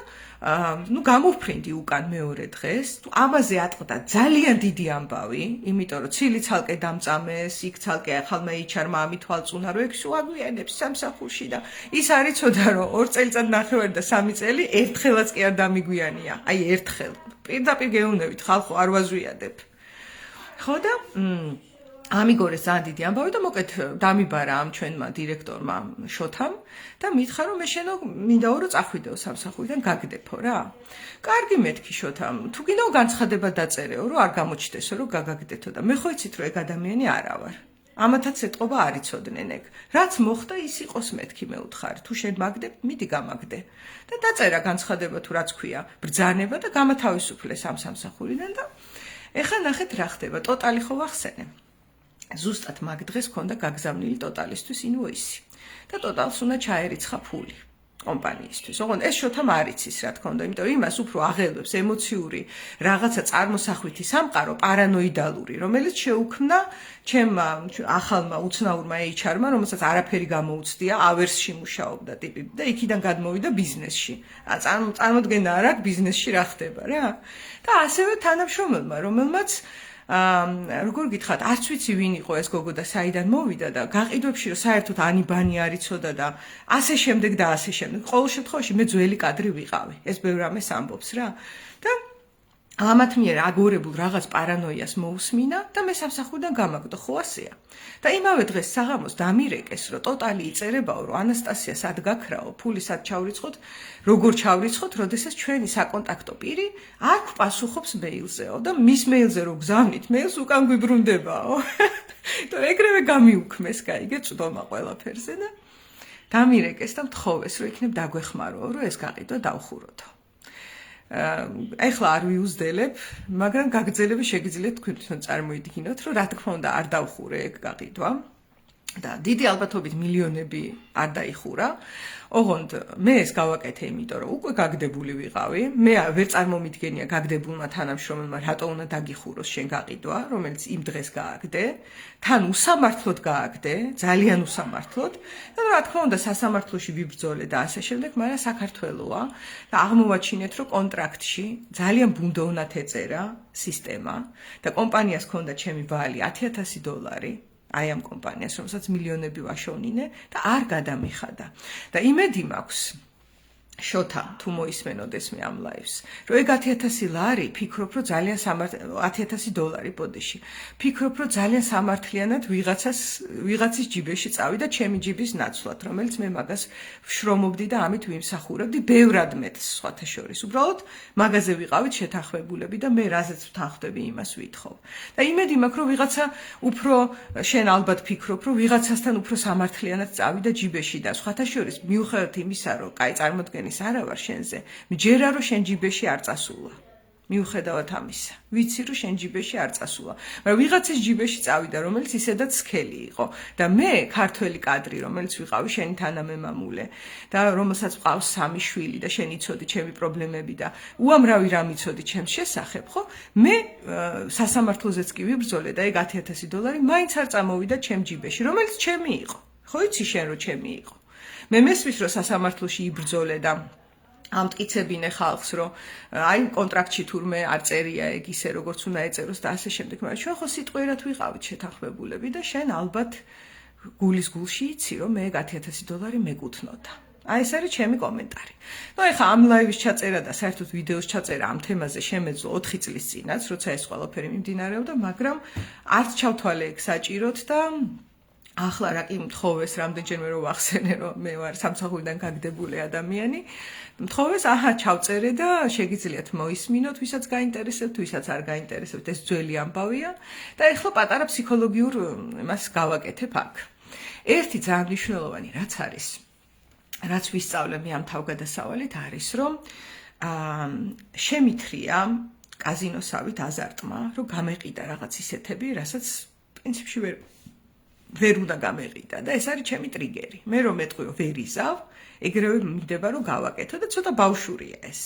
გამოვფრინდი უკან მეორე დღეს. ამაზე ატყდა ძალიან დიდი ამბავი, იმიტომ რომ ცილი ცალკე დამწამეს, იქ ცალკე ახალმა HR-მა ამითვალწუნა, რომ ეგ სულ აგვიანებს სამსახურში და ის არ იცოდა, რომ 2 წელიწად ნახევარი და 3 წელი ერთხელაც კი არ დამიგვიანია. აი ერთხელ. პირდაპირ გეუბნებით, ხალხო არ ვაზვიადებ. ხო და ამიგორეს ძალიან დიდი ამბავი და მოკეთ დამიბარა ამ ჩვენმა დირექტორმა შოთამ და მითხრა რომ მე შენო მინდაო რომ წახვიდეო სამსახურიდან გაგდებო რა. კარგი მეთქი შოთამ, თუ გინდაო განცხადება დაწერეო რომ არ გამოჩნდესო რომ გაგაგდეთო და მე ხო იცით რომ ეგ ადამიანი არა ვარ. ამათაც ეთყობა არ იცოდნენ ეგ. რაც მოხდა ის იყოს მეთქი მე უთხარ. თუ შენ მაგდებ, მიდი გამაგდე. და დაწერა განცხადება თუ რაც ქვია, ბრძანება და გამათავისუფლეს ამ სამსახურიდან და ეხლა ნახეთ რა ხდება. ტოტალი ხო ვახსენე. ზუსტად მაგ დღეს ქონდა გაგზავნილი ტოტალისთვის ინვოისი და ტოტალს უნდა ჩაერიცხა ფული კომპანიისთვის. ოღონდ ეს შოთამ არ იცის რა თქმა უნდა, იმიტომ რომ იმას უფრო აღელვებს ემოციური რაღაცა წარმოსახვითი სამყარო, პარანოიდალური, რომელიც შეუქმნა ჩემმა ახალმა უცნაურმა HR-მა, რომელსაც არაფერი გამოუცდია, ავერსში მუშაობდა ტიპი და იქიდან გადმოვიდა ბიზნესში. წარმოდგენა არ აქვს ბიზნესში რა ხდება რა. და ასევე თანამშრომელმა, რომელმაც როგორ გითხრათ, არც ვიცი ვინ იყო ეს გოგო და საიდან მოვიდა და გაყიდვებში რომ საერთოდ ანიბანი არ იცოდა და ასე შემდეგ და ასე შემდეგ. ყოველ შემთხვევაში მე ძველი კადრი ვიყავი. ეს ბევრ რამეს ამბობს რა. და ამათ მიერ აგორებულ რაღაც პარანოიას მოусმინა და მე სამსახურიდან გამაგდო, ხო ასეა. და იმავე დღეს საღამოს დამირეკეს, რომ ტოტალი იწერებაო, რომ ანასტასია სად გაქრაო, ფული სად ჩავრიცხოთ, როგორ ჩავრიცხოთ, როდესაც ჩვენი საკონტაქტო პირი არ გვპასუხობს მეილზეო და მის მეილზე რო გზავნით, მეილს უკან გვიბრუნდებაო. და ეგრევე გამიუქმეს, გაიგე, წვდომა ყველაფერზე და დამირეკეს და მთხოვეს, რომ იქნებ დაგვეხმაროო, რომ ეს გაყიდვა დავხუროთო. ეხლა არ ვიუზდელებ, მაგრამ გაგრძელები შეგიძლიათ თქვენ თვითონ წარმოიდგინოთ, რომ რა თქმა უნდა არ დავხურე ეგ გაყიდვა და დიდი ალბათობით მილიონები არ დაიხურა. ოღონდ მე ეს გავაკეთე, იმიტომ რომ უკვე გაგდებული ვიყავი. მე ვერ წარმომიდგენია გაგდებულმა თანამშრომელმა რატო უნდა დაგიხუროს შენ გაყიდვა, რომელიც იმ დღეს გააგდე. თან უსამართლოდ გააგდე, ძალიან უსამართლოდ. და რა თქმა უნდა სასამართლოში ვიბრძოლე და ასე შემდეგ, მაგრამ საქართველოა და აღმოვაჩინეთ, რომ კონტრაქტში ძალიან ბუნდოვნად ეწერა სისტემა და კომპანიას ჰქონდა ჩემი ბალი $10,000 აი ამ კომპანიას, რომელსაც მილიონები ვაშოვნინე და არ გადამიხადა. და იმედი მაქვს შოთა თუ მოისმენოდეს მე ამ ლაივს, რომ ეგ $10,000 ფიქრობ, რომ ძალიან $10,000 ბოდიში. ფიქრობ, რომ ძალიან სამართლიანად ვიღაცის ჯიბეში წავიდა ჩემი ჯიბის ნაცვლად, რომელიც მე მაგას ვშრომობდი და ამით ვიმსახურებდი ბევრად მეტს სხვათა შორის. უბრალოდ მაგაზე ვიყავით შეთანხმებულები და მე რაზეც ვთანხმდები იმას ვითხოვ. და იმედი მაქვს, რომ ვიღაცა უფრო შენ ალბათ ფიქრობ, რომ ვიღაცასთან უფრო სამართლიანად წავიდა ჯიბეში და სხვათა შორის მიუხედავად იმისა, რომ კაი წარმოდგენის არა ვარ შენზე, მჯერა რომ შენ ჯიბეში არ წასულა. მიუხედავად ამისა, ვიცი რომ შენ ჯიბეში არ წასულა, მაგრამ ვიღაცის ჯიბეში წავიდა, რომელიც ისედაც სქელი იყო და მე ქართველი კადრი, რომელიც ვიყავი შენი თანამემამულე და რომელსაც ვყავს 3 შვილი და შენ იცოდი ჩემი პრობლემები და უამრავი რამ იცოდი ჩემს შესახებ, ხო? მე სასამართლოზეც კი ვიბრძოლე და ეგ $10,000 მაინც არ წამოვიდა ჩემ ჯიბეში, რომელიც ჩემი იყო. ხო იცი შენ რომ ჩემი იყო. მე მესმის რომ სასამართლოში იბრძოლე და ამტკიცებინე ხალხს რომ აი კონტრაქტში თურმე არ წერია ეგ ისე როგორც უნდა ეწეროს და ასე შემდეგ, მაგრამ ჩვენ ხო სიტყვიერად ვიყავით შეთანხმებულები და შენ ალბათ გულის გულში იცი რომ მე $10,000 მეკუთვნოდა. აი ეს არის ჩემი კომენტარი. ნუ ეხლა ამ ლაივის ჩაწერა და საერთოდ ვიდეოს ჩაწერა ამ თემაზე შემეძლო 4 წლის წინაც, როცა ეს ყველაფერი მიმდინარეობდა, მაგრამ არც ჩავთვალე ეგ საჭიროდ და ახლა რა კი მთხოვეს რამდენჯერმე რომ ვახსენე რომ მე ვარ სამსახურიდან გაგდებული ადამიანი, მთხოვეს აჰა ჩავწერე და შეგიძლიათ მოისმინოთ, ვისაც გაინტერესებთ, ვისაც არ გაინტერესებთ, ეს ძველი ამბავია და ეხლა პატარა ფსიქოლოგიურ იმას გავაკეთებ აქ. ერთი ძალიან მნიშვნელოვანი რაც არის, რაც ვისწავლე მე ამ თავგადასავალით არის, რომ შემithრია კაზინოსავით აზარტმა, რომ გამეყიდა რაღაც ისეთები, რასაც პრინციპში ვერ უნდა გამეყიდა და ეს არის ჩემი ტრიგერი. მე რომ მეტყვიო ვერ იზავ, ეგრევე მიდება რომ გავაკეთო და ცოტა ბავშვურია ეს.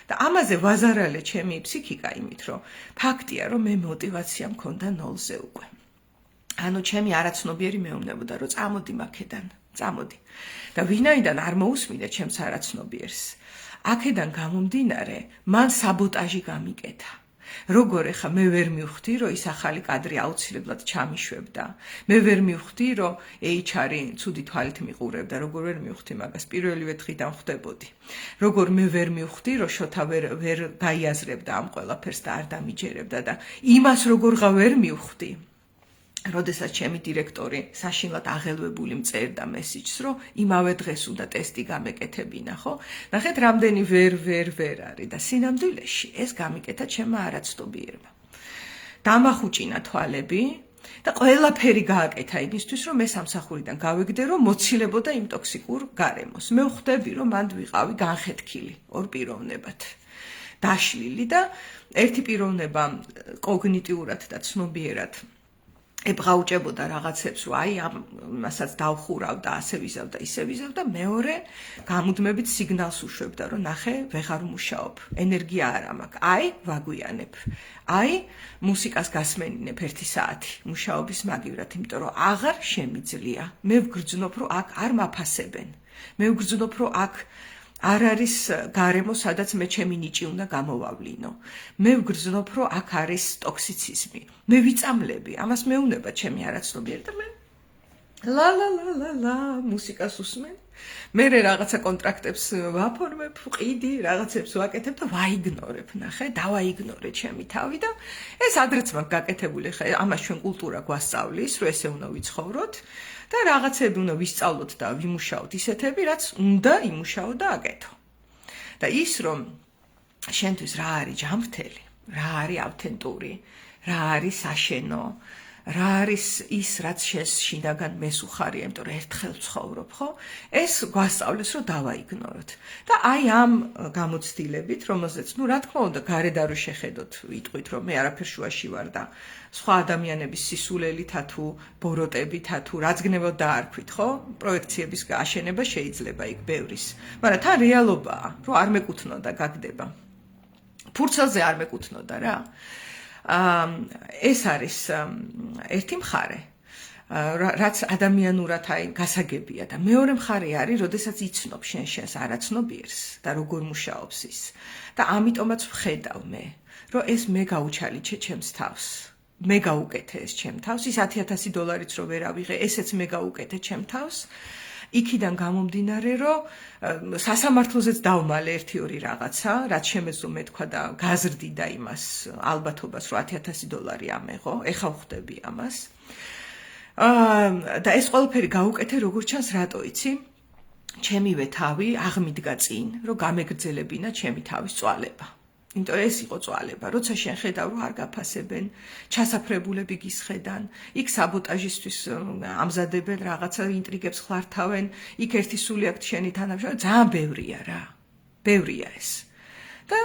და ამაზე ვაზარალე ჩემი ფსიქიკა იმით, რომ ფაქტია, რომ მე мотиваცია მქონდა 0-ზე უკვე. ანუ ჩემი არაცნობიერი მეუბნებოდა, რომ წამოდი მაქედან. წამოდი. და ვინაიდან არ მოусმინე ჩემს არაცნობიერს, აქედან გამომდინარე, მან საბოტაჟი გამიკეთა. როგორ ეხა მე ვერ მივხვდი, რომ ის ახალი კადრი აუცილებლად ჩამიშვებდა. მე ვერ მივხვდი, რომ HR-ი ცუდი თვალით მიყურებდა, როგორ ვერ მივხვდი მაგას პირველივე დღიდან ხვდებოდი. როგორ მე ვერ მივხვდი, რომ შოთა ვერ გაიაზრებდა ამ ყველაფერს და არ დამიჯერებდა და იმას როგორღა ვერ მივხვდი. როდესაც ჩემი დირექტორი საშინლად აღელვებული მწერდა მესიჯს, რომ იმავე დღეს უნდა ტესტი გამეკეთებინა, ხო? ნახეთ, რამდენი ვერ არის და სინამდვილეში ეს გამიკეთა ჩემმა არაცნობიერმა. დამახუჭინა თვალები და ყველაფერი გააკეთა იმისთვის, რომ მე სამსახურიდან გავეგდე, რომ მოცილებოდა იმ ტოქსიკურ გარემოს. მე ვხვდები, რომ მანდ ვიყავი განხეთქილი ორ პიროვნებად. დაშლილი და ერთი პიროვნება კოგნიტიურად და ცნობიერად ებღაუჭებოდა რაღაცებს, რომ აი ამასაც დავხურავ და ასე ვიზავ და ისე ვიზავ და მეორე გამუდმებით სიგნალს უშვებდა, რომ ნახე, ვეღარ ვმუშაობ, ენერგია არ მაქვს. აი, ვაგვიანებ. აი, მუსიკას გასმენინებ 1 საათი მუშაობის მაგივრად, იმიტომ რომ აღარ შემიძლია. მე ვგრძნობ, რომ აქ არ მაფასებენ. მე ვგრძნობ, რომ აქ არ არის გარემო, სადაც მე ჩემი ნიჭი უნდა გამოვავლინო. მე ვგრძნობ, რომ აქ არის ტოქსიციზმი. მე ვიწამლები, ამას მეუნება ჩემი არაცნობიერი და მე მუსიკას უსმენ. მე რაღაცა კონტრაქტებს ვაფორმებ, ვყიდი, რაღაცებს ვაკეთებ და ვაიგნორებ, ნახე, დავაიგნორე ჩემი თავი და ეს ადრეც მაქვს გაკეთებული, ხა ამას ჩვენ კულტურა გვასწავლის, რომ ესე უნდა ვიცხოვროთ. და რაღაცები უნდა ვისწავლოთ და ვიმუშაოთ ისეთები, რაც უნდა იმუშაო და აკეთო. და ის რომ შენთვის რა არის ჯანმრთელი, რა არის ავთენტური, რა არის საშენო, რა არის ის, რაც შენს შინაგან მეს უხარია, იმიტომ რომ ერთხელ ცხოვრობ, ხო? ეს გვასწავლეს, რომ დავაიგნოროთ. და აი ამ გამოცდილებით, რომელზეც, რა თქმა უნდა, გარეთ არ შეხედოთ, ვიტყვით, რომ მე არაფერ შუაში ვარ და სხვა ადამიანების სისულელითა თუ ბოროტებითა თუ რაც გნებოდ დაარქვით, ხო? პროექციების აშენება შეიძლება იქ ბევრის. მაგრამ თან რეალობაა, რომ არ მეკუთვნოდა გაგდება. ფურცელზე არ მეკუთვნოდა რა. ეს არის ერთი მხარე, რაც ადამიანურად აი გასაგებია და მეორე მხარე არის, როდესაც იცნობ შენს არაცნობიერს და როგორ მუშაობს ის. და ამიტომაც ვხედავ მე, რომ ეს მე გაუჩალიჩე ჩემს თავს. მე გაუკეთე ეს ჩემ თავს, ის $10,000-იც რო ვერ ავიღე, ესეც მე გაუკეთე ჩემ თავს. იქიდან გამომდინარე, რომ სასამართლოზეც დავმალე 1-2 რაღაცა, რაც შემეძლო მე თქვა და გაზრდიდა იმას ალბათობას, რომ $10,000 ამეღო, ეხა ვხვდები ამას. და ეს ყველაფერი გაუკეთე, როგორც ჩანს, რატო იცი? ჩემივე თავი აღმიდგა წინ, რომ გამეგრძელებინა ჩემი თავის წვალება. იმიტომ ეს იყო წვალება, როცა შენ ხედავ, რომ არ გაფასებენ, ჩასაფრებულები გისხედან, იქ საბოტაჟისთვის ამზადებენ რაღაცა ინტრიგებს ხლართავენ, იქ ერთი სული აქვს შენი თანამშრომელი, ძალიან ბევრია რა. ბევრია ეს. და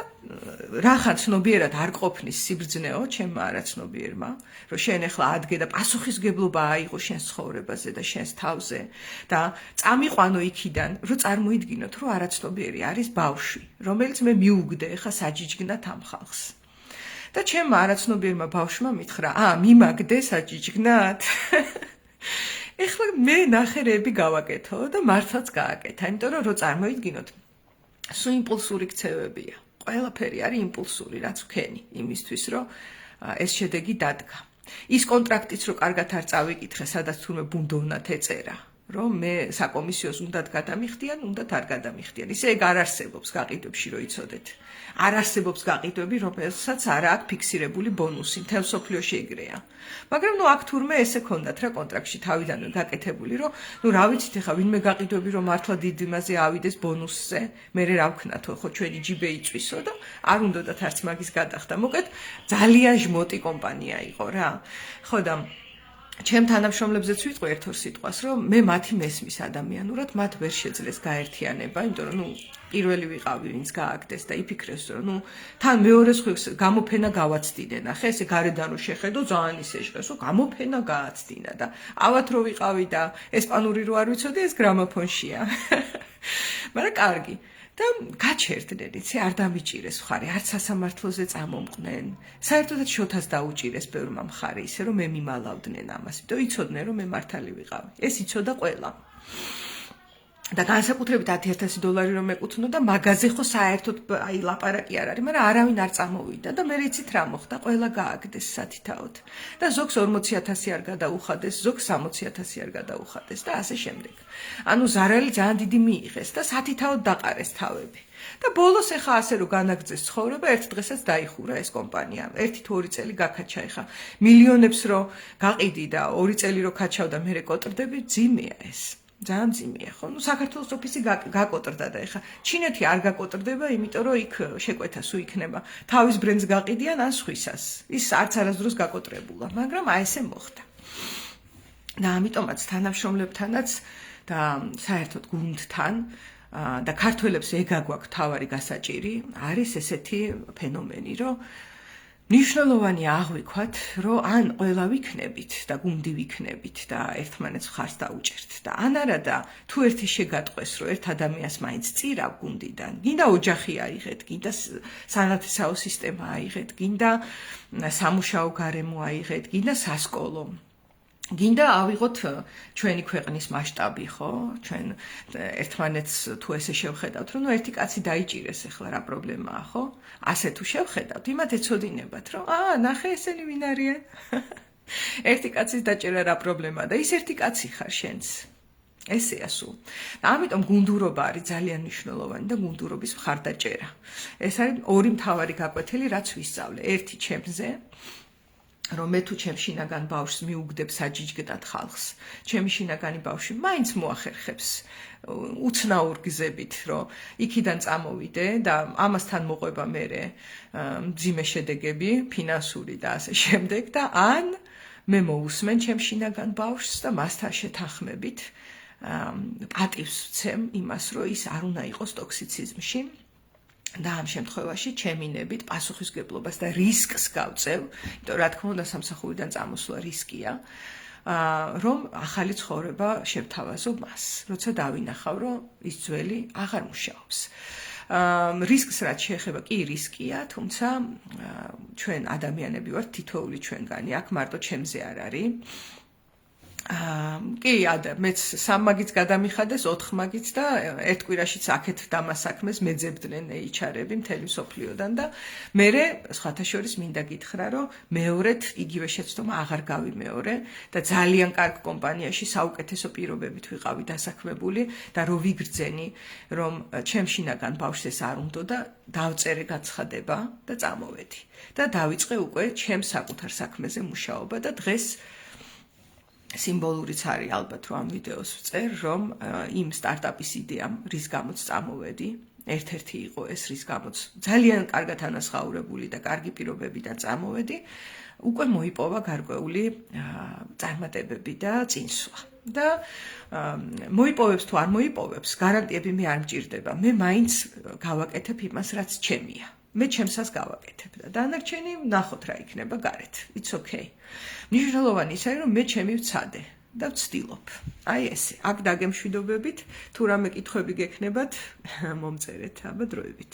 რახან ცნობიერად არ ყოფნის სიბრძნეო ჩემმა არაცნობიერმა, რომ შენ ახლა ადგე და პასუხისგებლობა აიღო შენს ცხოვრებაზე და შენს თავზე და წამიყვანო იქიდან, რომ წარმოიდგინოთ, რომ არაცნობიერი არის ბავშვი, რომელიც მე მიუგდე ახლა საჯიჯგნათ ამ ხალხს. და ჩემმა არაცნობიერმა ბავშვმა მითხრა, მიმაგდე საჯიჯგნათ? ეხლა მე ნახერები გავაკეთო და მართლაც გააკეთა, იმიტომ რომ წარმოიდგინოთ, სულ იმპულსური ქცევებია. ყველაფერი არის იმპულსური, რაც ვქენი იმისთვის, რომ ეს შედეგი დადგა. ის კონტრაქტიც რო კარგად არ წავიკითხე, სადაც თურმე ბუნდოვნად ეწერა, რომ მე საკომისიოს უნდათ გადამიხდიან, უნდათ არ გადამიხდიან. ისე ეგ არ არსებობს გაყიდვებში, რო იცოდეთ. არ არსებობს გაყიდვები, რომელსაც არ აქვს ფიქსირებული ბონუსი, მთელ მსოფლიოში ეგრეა. მაგრამ აქ თურმე ესე ქონდათ რა კონტრაქტში თავიდანვე გაკეთებული, რომ რა ვიცით ახლა ვინმე გაყიდვები რომ მართლა დიდ იმაზე ავიდეს ბონუსზე, მე რა ვქნათო, ხო ჩვენი ჯიბე იწვისო და არ უნდათ არც მაგის გადახდა. მოკეთ ძალიან ჟმოტი კომპანია იყო რა. ხო და ჩემ თანამშრომლებზეც ვიტყვი ერთ-ორ სიტყვას, რომ მე მათი მესმის ადამიანურად მათ ვერ შეძლეს გაერთიანება, იმიტომ რომ პირველი ვიყავი, ვინც გააგდეს და იფიქრეს, რომ თან მეორე ხუს გამოფენა გავაცდინე, ნახე, ესე გარედან რო შეხედო, ძალიან ისე ჟღეს, რომ გამოფენა გააცდინა და ავად რო ვიყავი და ესპანური რო არ ვიცოდი, ეს გრამოფონშია. მაგრამ კარგი. და გაჩერდნენ, იცი, არ დამიჭირეს მხარი, არც სასამართლოზე წამომყვნენ. საერთოდაც შოთას დაუჭირეს ბევრმა მხარი, ისე რომ მე მიმალავდნენ ამას. იმიტომ იცოდნენ რომ მე მართალი ვიყავი. ეს იცოდა ყველა. და განსაკუთრებით $10,000 რომ ეკუთვნოდა, მაგაზე ხო საერთოდ აი ლაპარაკი არ არის, მაგრამ არავინ არ წამოვიდა და მე იცით რა მოხდა, ყველა გააგდეს სათითაოდ. და ზოგს 40,000 არ გადაუხადეს, ზოგს 60,000 არ გადაუხადეს და ასე შემდეგ. ანუ ზარალი ძალიან დიდი მიიღეს და სათითაოდ დაყარეს თავები. და ბოლოს ეხა ასე რომ განაგრძეს ცხოვრება, ერთ დღესაც დაიხურა ეს კომპანია. 1-2 წელი გაკაჩა ეხა. მილიონებს რო გაყიდი და 2 წელი რო კაჩავდა მე რეკოტრდები, ძიმეა ეს. ძალიან ძიმეა, ხო? ნუ საქართველოს ოფისი გაკოტრდა და ეხა ჩინეთი არ გაკოტრდება, იმიტომ რომ იქ შეკვეთა სულ იქნება. თავის ბრენდს გაყიდიან ან სხვისას. ის არც არასდროს გაკოტრებულა, მაგრამ აი ესე მოხდა. და ამიტომაც თანამშრომლებთანაც და საერთოდ გუნდთან და ქართველებს ეგა გვაქვს თავარი გასაჭირი, არის ესეთი ფენომენი, რომ ნიშნულოვანი აღვიქვათ, რომ ან ყველა ვიქნებით და გუნდი ვიქნებით და ერთმანეთს მხარს დაუჭერთ და ან არა და თუ ერთი შეგატყვეს, რომ ერთ ადამიანს მაინც წირავ გუნდიდან, გინდა ოჯახი აიღეთ, გინდა სანათესაო სისტემა აიღეთ, გინდა სამუშაო გარემო აიღეთ, გინდა სასკოლო. გინდა ავიღოთ ჩვენი ქვეყნის მასშტაბი, ხო? ჩვენ ერთმანეთს თუ ესე შევხედავთ, რომ ერთი კაცი დაიჭირეს ახლა რა პრობლემაა, ხო? ასე თუ შევხედავთ, იმათ ეცოდინებათ, რომ ნახე ესენი ვინ არიან? ერთი კაცის დაჭერა რა პრობლემაა და ის ერთი კაცი ხარ შენც. ესეა სულ. და ამიტომ გუნდურობა არის ძალიან მნიშვნელოვანი და გუნდურობის მხარდაჭერა. ეს არის ორი მთავარი გაკვეთილი, რაც ვისწავლე. ერთი ჩემზე რომ მე თუ ჩემ შინაგან ბავშვს მიუგდებ საჯიჯგდად ხალხს, ჩემი შინაგანი ბავშვი მაინც მოახერხებს უცნაურ გზებით, რომ იქიდან წამოვიდე და ამასთან მოყვება მერე მძიმე შედეგები, ფინანსური და ასე შემდეგ და ან მე მოусმენ ჩემ შინაგან ბავშვს და მასთან შეთანხმებით პატივს ვცემ იმას, რომ ის არ უნდა იყოს ტოქსიციზმში. და ამ შემთხვევაში ჩემინებით პასუხისგებლობას და რისკს გავწევ, იმიტომ რა თქმა უნდა სამსახურიდან წამოსვლა რისკია, რომ ახალი ცხოვრება შევთავაზო მას, როცა დავინახავ, რომ ის ძველი აღარ მუშაობს. რისკს რაც შეეხება, კი რისკია, თუმცა ჩვენ ადამიანები ვართ, თითოეული ჩვენგანი, აქ მარტო ჩემზე არ არის. კი, მეც 3 მაგიც გადამიხადეს, 4 მაგიც და ერთ კვირაშიც აქეთ დამასაქმეს მეძებდნენ HR-ები მთელი მსოფლიოდან და მე სხვათა შორის მინდა გითხრა, რომ მეორედ იგივე შეცდომა აღარ გავიმეორე და ძალიან კარგ კომპანიაში საუკეთესო პირობებით ვიყავი დასაქმებული და რო ვიგრძენი, რომ ჩემ შინაგან ბავშვს ეს არ უნდა და დავწერე გაცხადება და წამოვედი. და დავიწყე უკვე ჩემ საკუთარ საქმეზე მუშაობა და დღეს სიმბოლურიც არის ალბათ რომ ამ ვიდეოს ვწერ, რომ იმ სტარტაპის იდეამ, რის გამოც წამოვედი, ერთ-ერთი იყო ეს, რის გამოც ძალიან კარგად ანაზღაურებული და კარგი პირობებიდან წამოვედი, უკვე მოიპოვა გარკვეული წარმატებები და წინსვლა. და მოიპოვებს თუ არ მოიპოვებს, გარანტიები მე არ მჭირდება. მე მაინც გავაკეთებ იმას, რაც ჩემია. მე ჩემსას გავაკეთებ და დანარჩენი ნახოთ რა იქნება გარეთ. It's okay. მნიშვნელოვანი ის არის, რომ მე ჩემი ვცადე და ვცდილობ. აი ესე, აქ დაგემშვიდობებით, თუ რამე კითხვები გექნებათ, მომწერეთ აბა დროებით.